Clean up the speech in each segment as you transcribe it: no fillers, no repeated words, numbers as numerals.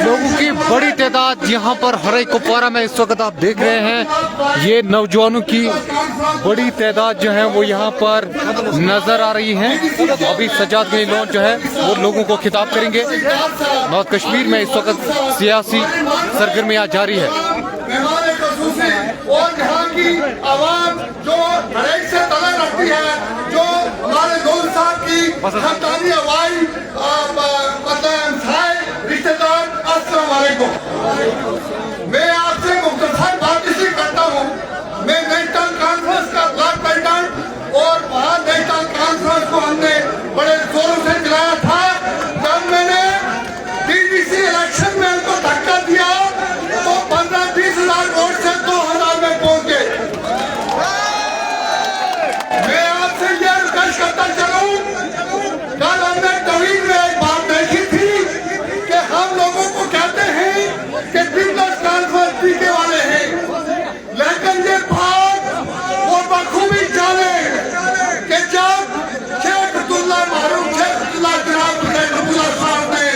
लोगों की बड़ी तादाद यहाँ पर हरई कुपवारा में इस वक्त आप देख रहे हैं। ये नौजवानों की बड़ी तादाद जो है वो यहाँ पर नजर आ रही है। अभी सजाद गनी लोन जो है वो लोगों को खिताब करेंगे। नॉर्थ कश्मीर में इस वक्त सियासी सरगर्मियाँ जारी है। और यहाँ की आवाम जो हरेक से तला रखती है, जो हमारे दोस्त साहब की खानदानी हवाई रिश्तेदार, अस्सलाम वालेकुम। मैं आपसे मुख्तसर बात इसलिए करता हूँ, मैं नेशनल कॉन्फ्रेंस का ब्लॉक प्रेसिडेंट और वहाँ नेशनल कॉन्फ्रेंस को हमने बड़े जोरों से चलाया था। जब मैंने डीडीसी इलेक्शन में उनको धक्का दिया तो 15-20 हजार वोट से 2000 में पहुंच गए। मैं आपसे यह रिक्वेस्ट करता चलूं, कल हमने तवील में एक बात देखी थी कि हम लोगों को कहते हैं कि बिजनेस कॉन्फ्रेंस टीके वाले हैं, लेकिन ये बात वो बखूबी जाने कि जब शेख अब्दुल्ला मारूफ शेख अब्दुल्ला जनाब अब्दुल्ला साहब ने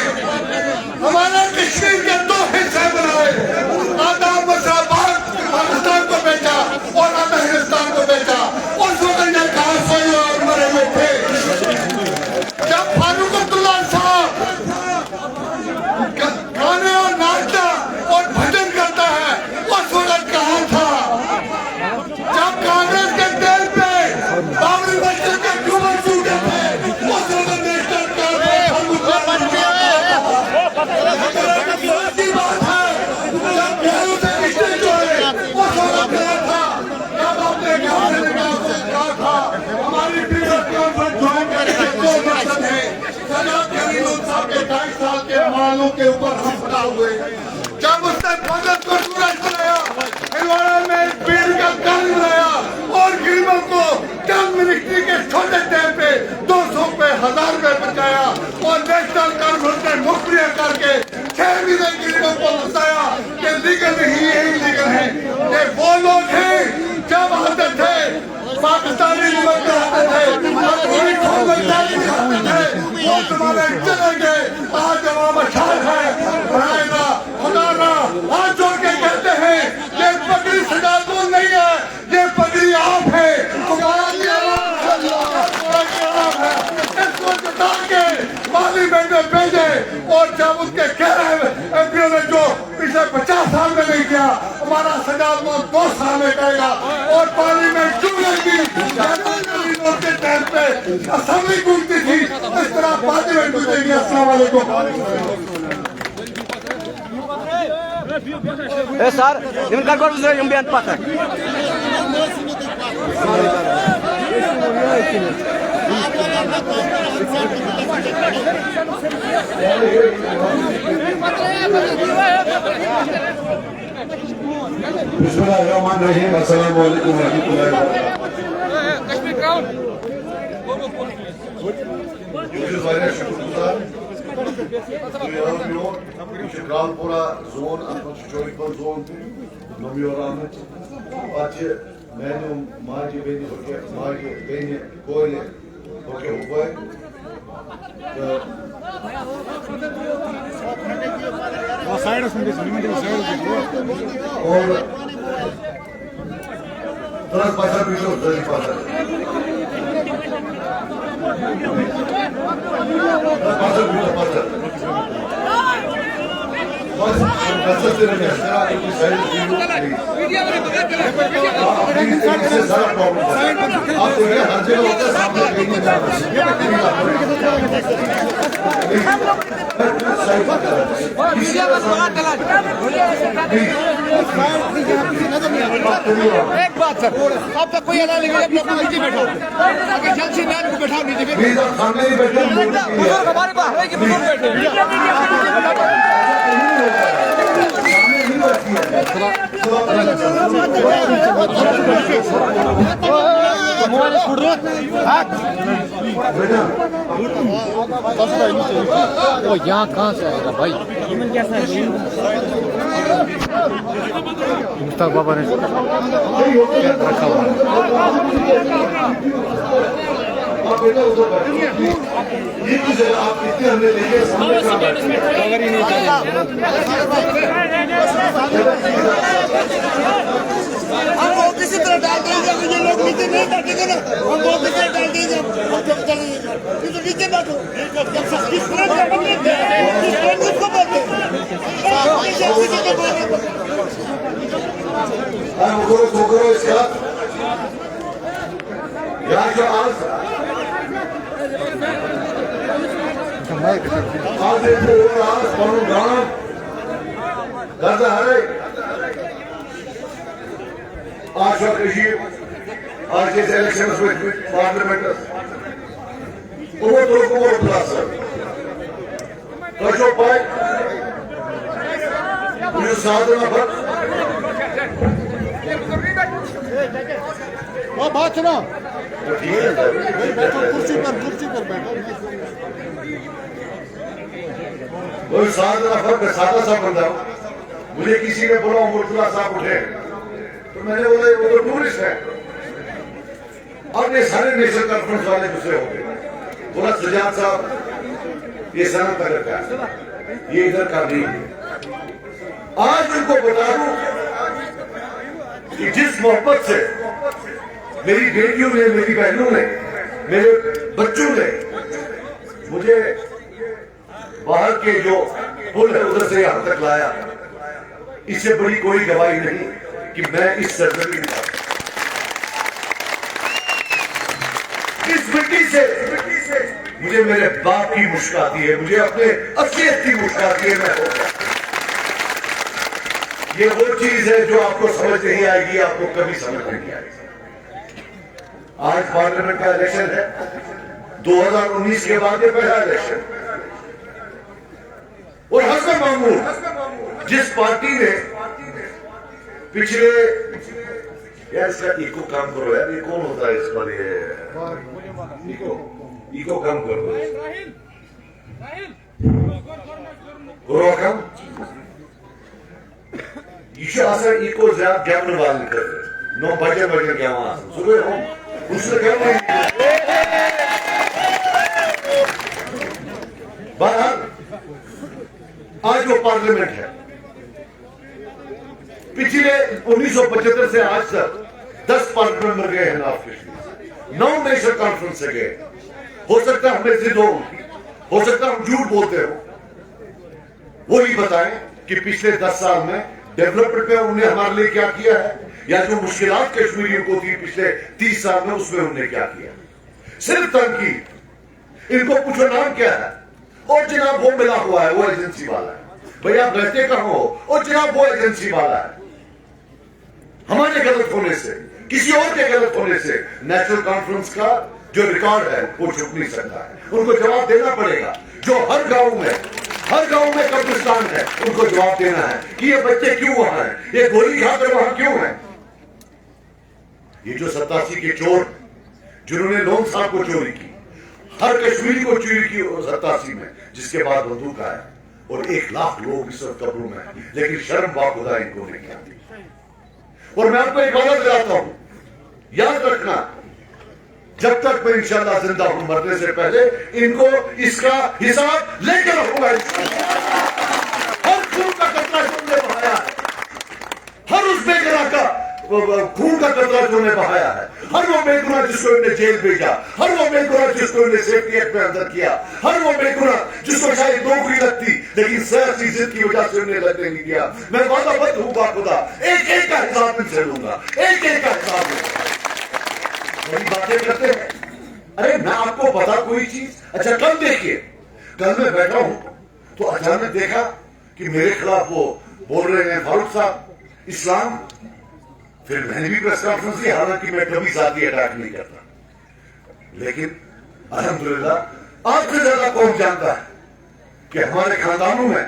हमारा कश्मीर के 2 हिस्से बनाए, आधा मुसलमान पाकिस्तान को बेचा और आधा हिंदुस्तान को बेचा, उस वक्त ये कहा सोए और मरे हुए थे। जब फारूक अब्दुल्ला साहब गाने और नाचता और भजन करता है, उस वक्त कहा था। जब कांग्रेस के तेल पे बाबरी मस्जिद के ट्यूबर टूटे थे, उस वक्त नेशनल कांग्रेस के ऊपर हम खड़ा हुए। जब उसने भगत को सूरज बनाया, हिंदवाड़ा में पीड़ का काल बनाया और गरीबों को जल मिनिस्ट्री के छोटे टाइम पे 200 पे 1000 रुपए बचाया और नेशनल कॉन्फ्रेंस ने मुखबिर करके 6 महीने गरीबों को बताया कि लीगल ही इलीगल है। ये वो लोग हैं जब आते थे पाकिस्तानी लोग आते थे, वो तुम्हारे चले गए। आज जवाब अशार है, रायना खुदारा हाथ जोड़ के कहते हैं ये पगड़ी सजादुल नहीं है, ये पगड़ी आप है। इसको जुटा के पार्लियामेंट में भेजे और जब उसके कह रहे एमपीओ ने जो पिछले 50 साल में नहीं किया, हमारा सजाद 2 साल में करेगा और पार्लियामेंट चुनेगी। के टाइम पे असेंबली गूंजती थी, इस तरह पार्लियामेंट गूंजेगी। अस्सलाम वालेकुम। सर इनका पाता बिस्मिल्लाहिर्रहमानिर्रहीम। अस्सलाम वालेकुम रहमतुल्लाहि व बरकातहू। Kralpura zon, Çocuklar zon, Namiyoran, Paçı, Menum, Maci beni, Koyne, Oke Ubay. और तरह पासा पीछे उधर पासा पासा बस बस से नहीं है एक साइड इससे सारा प्रॉब्लम आप देखिए हर जगह होता है, सामने कहीं नहीं जा एक बात सर, अब तक कोई ऐलान नहीं किया, नीचे बैठो, अगर जल्द से जल्द को बैठाओ नीचे। हमारे पास है कि बुजुर्ग बैठे वो यहाँ कहाँ से आएगा भाई? मुश्ताक बाबा ने क्या रखा हुआ है? हम बहुत इसी तरह डाल देंगे, अगर ये लोग नीचे नहीं बैठेंगे ना, हम बहुत इसी तरह डाल देंगे, हम जब चलेंगे तो नीचे बैठो। किस तरह का बंदे थे, किस तरह किसको बोलते हैं? इसका यहाँ जो आज आज के इलेक्शन पार्लियामेंट बात सुनो, कुर्सी पर बैठो। वो सादा सा बंदा हूँ। मुझे किसी ने बोला मुर्तला साहब उठे, तो मैंने बोला वो तो टूरिस्ट है। अब ये सारे नेशनल कॉन्फ्रेंस वाले गुस्से हो गए। बोला सजाद साहब ये सनत नगर का है, ये इधर का नहीं है। आज उनको बता दूं कि जिस मोहब्बत से मेरी बेटियों ने, मेरी बहनों ने, मेरे बच्चों ने मुझे बाहर के जो पुल है उधर से यहां तक लाया, इससे बड़ी कोई गवाही नहीं कि मैं इस सरजमीन पर इस मिट्टी से मुझे मेरे बाप की मुस्कुराती है, मुझे अपने असलियत की मुस्कुराती है। मैं ये वो चीज है जो आपको समझ नहीं आएगी, आपको कभी समझ नहीं आएगी। आज पार्लियामेंट का इलेक्शन है, 2019 के बाद ये पहला इलेक्शन। और हसन महमूद जिस पार्टी ने पिछले, यार इसका इको काम करो यार, ये कौन होता है इस पर? ये इको काम करो, कम ये आसान इको ज्यादा गैमन वाले कर रहे 9 बजे क्या वहां सुबह हम उससे क्या बाहर। आज वो पार्लियामेंट है, पिछले 1975 से आज तक 10 पार्लियामेंट मेंबर गए हैं नॉर्थ कश्मीर, 9 नेशनल कॉन्फ्रेंस से गए। हो सकता है हमें जिद हो सकता है हम झूठ बोलते हो। वो ही बताएं कि पिछले 10 साल में डेवलपमेंट में उन्होंने हमारे लिए क्या किया है, या जो मुश्किलात कश्मीरियों को थी पिछले 30 साल में उसमें उन्होंने क्या किया। सिर्फ तनकीद। इनको पूछो नाम क्या है, और जनाब वो मिला हुआ है, वो एजेंसी वाला है। भैया आप रहते कहां हो, और जनाब वो एजेंसी वाला है। हमारे गलत होने से, किसी और के गलत होने से नेशनल कॉन्फ्रेंस का जो रिकॉर्ड है वो छुप नहीं सकता है। उनको जवाब देना पड़ेगा। जो हर गांव में कब्रिस्तान है, उनको जवाब देना है कि ये बच्चे क्यों वहां हैं, ये गोली खाकर वहां क्यों है। ये जो 87 के चोर जिन्होंने लोन साहब को चोरी की, हर कश्मीरी को चोरी की 87 में, जिसके बाद बंदूक आया और 1 लाख लोग इस वक्त कब्रों में, लेकिन शर्म बाखुदा इनको नहीं आती। और मैं आपको एक बात दिलाता हूं, याद रखना, जब तक मैं इंशाल्लाह जिंदा हूं, मरने से पहले इनको इसका हिसाब लेकर रहूंगा। हर खून का कतरा जो उन्होंने बहाया है, हर उस बेगुनाह का खून का कतरा जो उन्होंने बहाया है, हर वो बेगुनाह जिसको उन्होंने जेल भेजा, हर वो बेगुनाह जिसको उन्होंने सेफ्टी एक्ट में अंदर किया, हर वो बेगुनाह जिसको शायद नौकरी लगती लेकिन सियासी जिद की वजह से उन्हें लगने नहीं दिया। मैं वादाबद्ध हूं बाखुदा, एक का हिसाब इनसे लूंगा, एक का हिसाब लूंगा। बड़ी बातें करते हैं। अरे मैं आपको बता कोई चीज, अच्छा कल देखिए, कल मैं बैठा हूं तो अचानक देखा कि मेरे खिलाफ वो बोल रहे हैं फारूक साहब इस्लाम। फिर मैंने भी प्रेस कॉन्फ्रेंस की, हालांकि मैं कभी जाती अटैक नहीं करता, लेकिन अल्हम्दुलिल्लाह आपसे ज्यादा कौन जानता है कि हमारे खानदानों में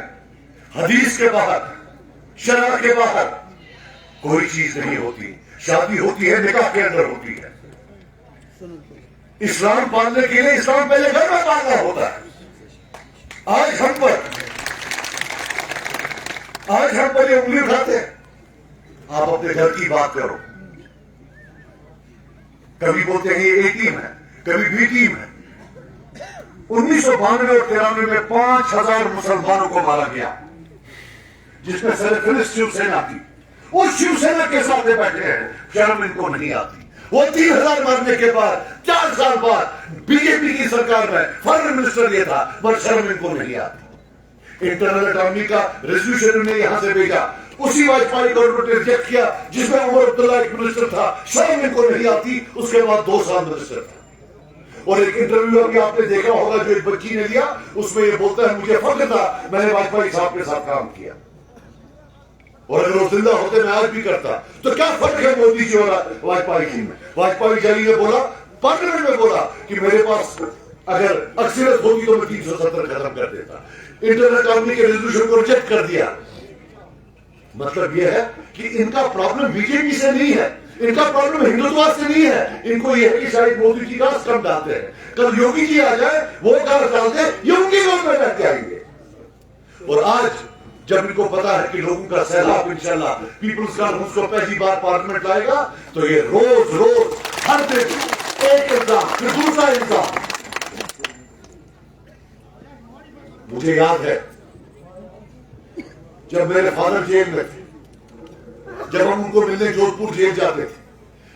हदीस के बाहर, शरअ के बाहर कोई चीज नहीं होती। शादी होती है निकाह के अंदर होती है। इस्लाम पालने के लिए इस्लाम पहले घर में पालना होता है। आज हम पर ये उंगली उठाते हैं। आप अपने घर की बात करो, कभी बोलते हैं ये ए टीम है, कभी बी टीम है। 1992 और 93 में 5000 मुसलमानों को मारा गया, जिसमें सरफहरिस्त शिवसेना थी। उस शिवसेना के साथ बैठे हैं, शर्म इनको नहीं आती। वो 3000 मारने के बाद 4 साल बाद बीजेपी की सरकार में फॉरेन मिनिस्टर ये था, पर शर्म इनको नहीं आती। इंटरनल अटॉर्नी का रेजोल्यूशन उन्हें यहां से भेजा, उसी वाजपेयी गवर्नमेंट ने रिजेक्ट किया, जिसमें उमर अब्दुल्ला एक मिनिस्टर था। शर्म इनको नहीं आती। उसके बाद 2 साल मिनिस्टर था। और एक इंटरव्यू अभी आपने देखा होगा जो एक बच्ची ने लिया, उसमें ये बोलता है मुझे फख्र था, मैंने वाजपेयी साहब के साथ काम किया, और अगर वो जिंदा होते मैं आज भी करता। तो क्या फर्क है मोदी जी और वाजपेयी जी में? वाजपेयी जी ने बोला, पार्लियामेंट में बोला कि मेरे पास अगर अक्सरियत होगी तो मैं 370 खत्म कर देता। इंटरनल अटॉर्नी के रेजोल्यूशन को रिजेक्ट कर दिया। मतलब यह है कि इनका प्रॉब्लम बीजेपी से नहीं है, इनका प्रॉब्लम हिंदुत्व से नहीं है। इनको यह है कि शायद मोदी जी गास कम डालते हैं, कल योगी जी आ जाए वो गास डाल दे, ये उनकी गवर्नमेंट में बैठ के आएंगे। और आज जब इनको पता है कि लोगों का सैलाब इंशाल्लाह पीपुल्स कॉन्फ्रेंस को पहली बार पार्लियामेंट लाएगा, तो ये रोज हर दिन एक इल्जाम फिर दूसरा इल्जाम। मुझे याद है जब मेरे फादर जेल में थे, जब हम उनको मिलने जोधपुर जेल जाते थे,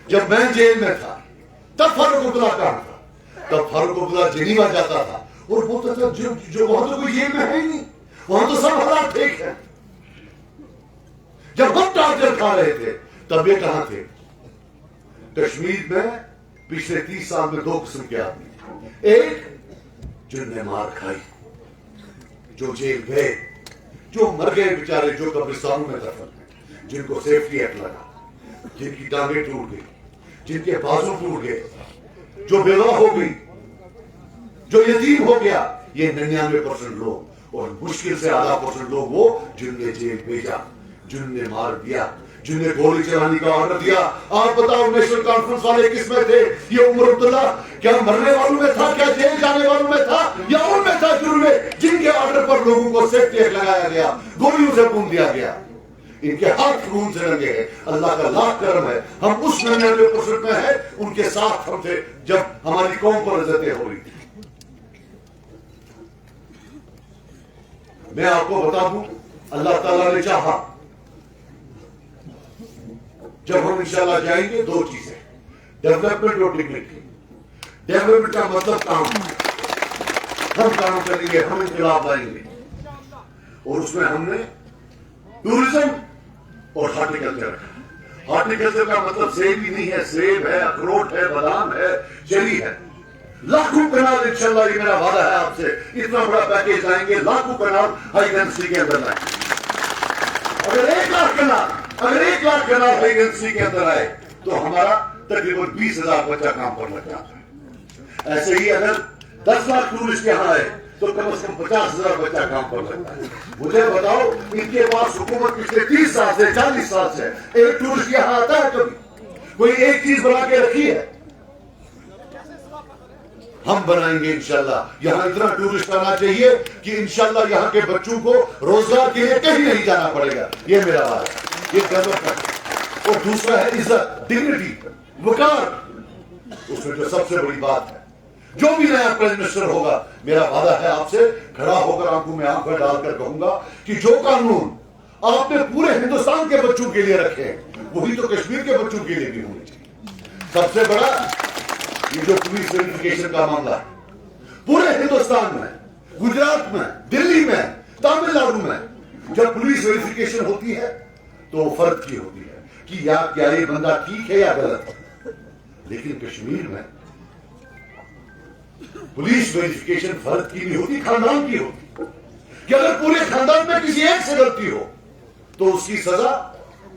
जब मैं जेल में था, तब फारूक अब्दुल्ला कहां था? तब फारूक अब्दुल्ला जेनीवा जाता था और बोलता था जो वहां तो कोई जेल में है ही नहीं, वहां तो सब हालात ठीक है। जब हम टार्चर खा रहे थे तब ये कहां थे? कश्मीर में पिछले 30 साल में 2 किस्म के आदमी थे। एक जिनने मार खाई, जो जेल गए, जो मर गए बेचारे, जो कब्रिस्तानों में दफन है, जिनको सेफ्टी एक्ट लगा, जिनकी टांगें टूट गई, जिनके बाजू टूट गए, जो बेवा हो गई, जो यतीम हो गया, ये 99% लोग। और मुश्किल से आधा % लोग वो जिनने जेल भेजा, जिनने मार दिया, जिनने गोली चलाने का ऑर्डर दिया। आप बताओ नेशनल कॉन्फ्रेंस वाले किसमें थे? ये उमर अब्दुल्ला क्या मरने वालों में था, क्या जेल जाने वालों में था, या उनमें था जिनके ऑर्डर पर लोगों को सेफ्टी एक्ट लगाया गया, गोलियों से भून दिया गया? इनके हाथ खून से रंगे हैं। अल्लाह का लाख करम है हम उस 99% में है, उनके साथ हम थे जब हमारी कौम पर इज्जतें हो रही थी। मैं आपको बता दूं, अल्लाह ताला ने चाहा, जब हम इंशाल्लाह जाएंगे 2 चीजें, डेवलपमेंट और डिग्निटी। डेवलपमेंट का मतलब काम, हम काम करेंगे, हम इंकलाब लाएंगे, और उसमें हमने टूरिज्म और हॉर्टिकल्चर रखा। हॉर्टिकल्चर का मतलब सेब ही नहीं है, सेब है, अखरोट है, बादाम है, चेरी है। लाखों कनाल इंशाल्लाह, ये मेरा वादा है आपसे, इतना बड़ा पैकेज लाएंगे, लाखों कनाल हाई डेंसिटी के अंदर लाएंगे। अगर 1 लाख कनाल हाई डेंसिटी के अंदर आए तो हमारा तकरीबन 20,000 बच्चा काम पर लग जाता है। ऐसे ही अगर 10 लाख टूरिस्ट यहाँ आए तो कम से कम 50,000 बच्चा काम पर लगता है। मुझे बताओ, इनके पास हुकूमत पिछले 30 साल से 40 साल से एक टूरिस्ट यहाँ आता है? कभी कोई एक चीज बना के रखी है? हम बनाएंगे इंशाल्लाह। यहां इतना टूरिस्ट आना चाहिए कि इंशाल्लाह यहां के बच्चों को रोजगार के लिए कहीं नहीं जाना पड़ेगा। ये मेरा बात है, ये डेवलपमेंट है। और दूसरा है इज्जत, डिग्निटी, वकार। उसमें जो सबसे बड़ी बात है, जो भी नया प्राइम मिनिस्टर होगा, मेरा वादा है आपसे, खड़ा होकर आंखों में आंखें डालकर कहूंगा कि जो कानून आपने पूरे हिंदुस्तान के बच्चों के लिए रखे हैं, वही तो कश्मीर के बच्चों के लिए भी होने चाहिए। सबसे बड़ा ये जो पुलिस वेरिफिकेशन का मामला है, पूरे हिंदुस्तान में, गुजरात में, दिल्ली में, तमिलनाडु में जब पुलिस वेरिफिकेशन होती है तो फर्द की होती है कि क्या ये बंदा ठीक है या गलत है। लेकिन कश्मीर में पुलिस वेरिफिकेशन फर्द की नहीं होती, खानदान की होती। कि अगर पूरे खानदान में किसी एक से गलती हो तो उसकी सजा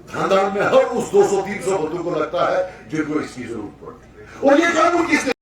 खानदान में हर उस 200-300 बंदों को लगता है जिनको इसकी जरूरत पड़ती है। और ये कानून किसने